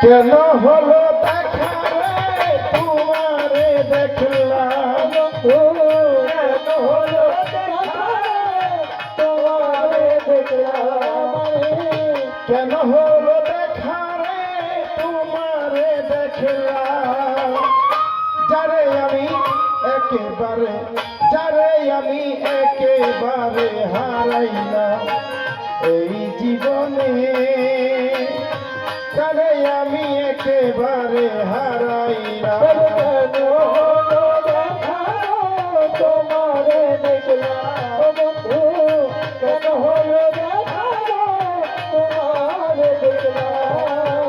কেন হলো দেখা রে তোমারে দেখলাম, কেন হলো দেখা তোমারে দেখলাম, কেন হলো দেখা রে তোমারে দেখলাম, যারে আমি একেবারে হারাইলাম এই জীবনে, যারে আমি একেবারে হারাইলাম। তোমারে দেখলাম কেন হলো দেখা তোমারে দেখলাম,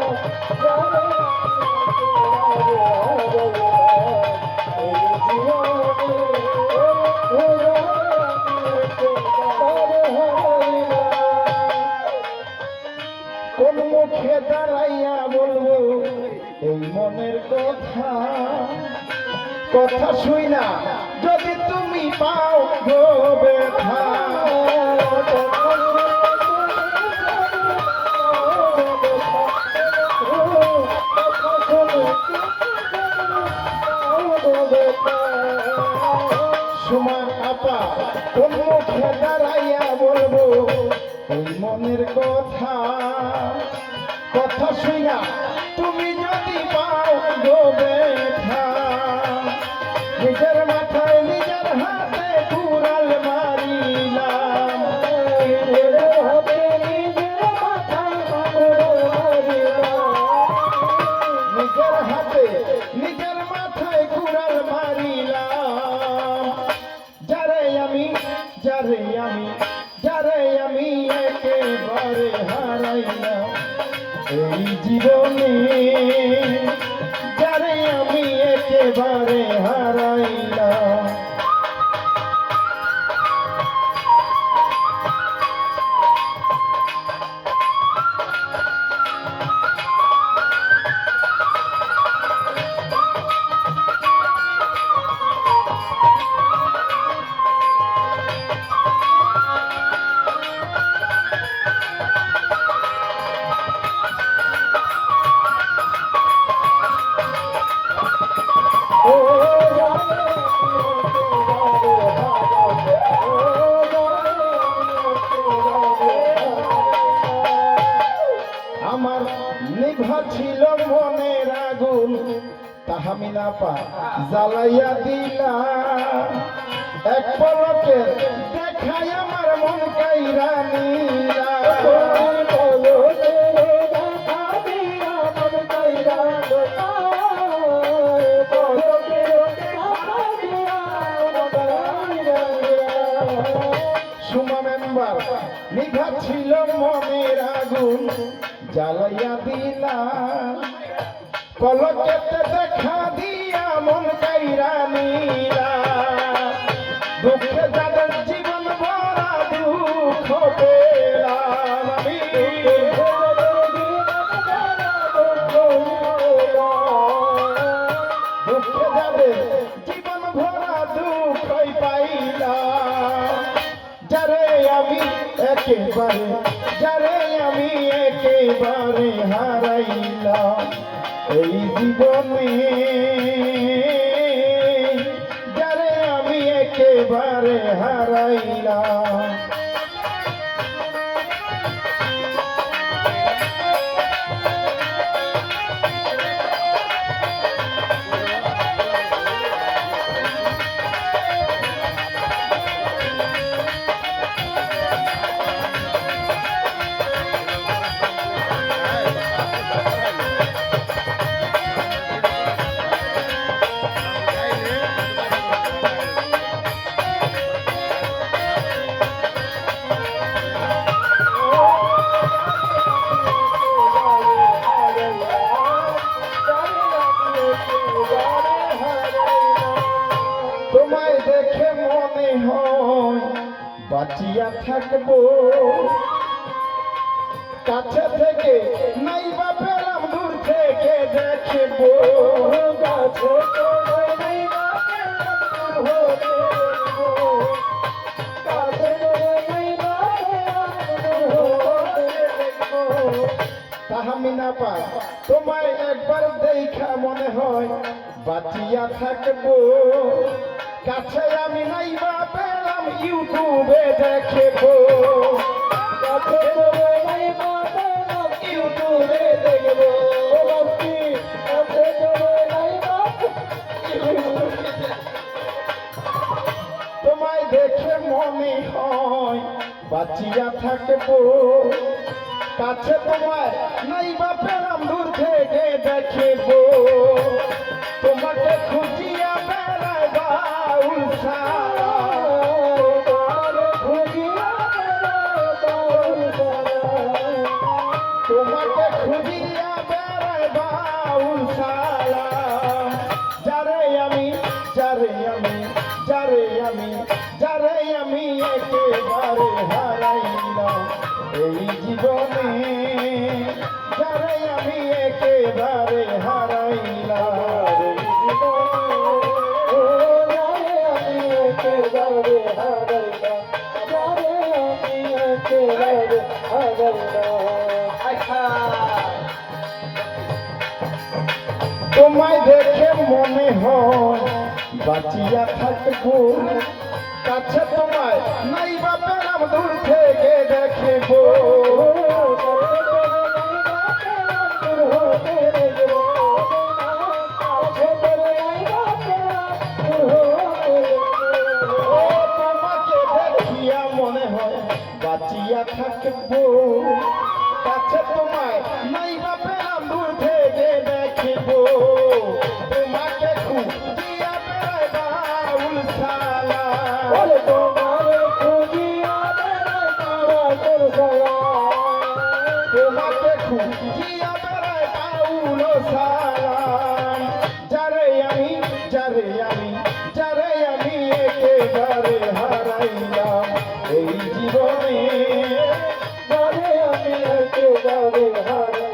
কোন মুখে দাঁড়াইয়া বলবো এই মনের কথা, কথা শুই না যদি তুমি পাও গো ব্যথা, সুমান আপা কোন মুখে দাঁড়াইয়া বলবো এই মনের কথা, কথা শুই না তুমি যদি পাও গো ব্যথা, নিজের মাথায় নিজের হাতে কুড়াল মারিলাম, নিজের হাতে নিজের মাথায় কুড়াল মারিলাম, নিজের হাতে নিজের মাথায় কুড়াল মারিলাম, যারে আমি একেবারে হারাইলাম এই জীবনে, যারে আমি একেবারে হারাইলাম। আমার নিভা ছিল মনের আগুন তাহা আমি না পা জ্বালাইয়া দিলা, এক পলকে দেখাই আমার মন কাইরা নিলা, সুমা মেম্বার নিভা ছিল মনের আগুন জ্বালাইয়া দিলা, পলকেতে দেখা দিয়া মন কাইরা নিলা, দুঃখে যাদের জীবন ভরা দুঃখ পেলাম আমি, দুঃখে যাদের জীবন ভরা দুঃখই পাইলাম, যারে আমি একেবারে হারাইলাম এই জীবনে, যারে আমি একেবারে হারাইলাম। তোমায় দেখে মনে হয় বাঁচিয়া থাকবো, কাছে থেকে নাই বা পেলাম দূর থেকে দেখবো, কাছে নাই বা পেলাম দূর দেখবো, কাছে নাই বা পেলাম দূর দেখবো, আমি না পাই তোমায় একবার দেখা মনে হয় বাঁচিয়া থাকবো কাছে আমি নাই বা পেলাম ইউটিউবে দেখবো কাছে তোমায় নাই বা পেলাম ইউটিউবে দেখবো কাছে তোমায় নাই বা তোমায় দেখে মনে হয় বাঁচিয়া থাকবো কাছে তোমায় নাই বা পেলাম দূর থেকে দেখবো তোমাকে খুঁজিয়া বেড়ায় বাউল সারা তোমাকে খুঁজিয়া বেড়ায় বাউল সারা যারে আমি একেবারে হারাইলাম এই জীবনে যারে আমি একেবারে হারাইলাম তোমায় দেখে মনে হয় বাঁচিয়া থাকবো কাছে তোমায় নাই বা পেলাম দূর থেকে দেখবো তোমাকে দেখিয়া মনে হয় বাঁচিয়া থাকবো কাছে তোমায় নাই বা পেলাম দূর থেকে দেখবো তোমাকে খুঁজিয়া বেড়ায় বাউল সালা তোমাকে খুঁজিয়া বেড়ায় বাউল সালা যারে আমি একেবারে হারাইলাম এই জীবনে যারে আমি একেবারে হারাইলাম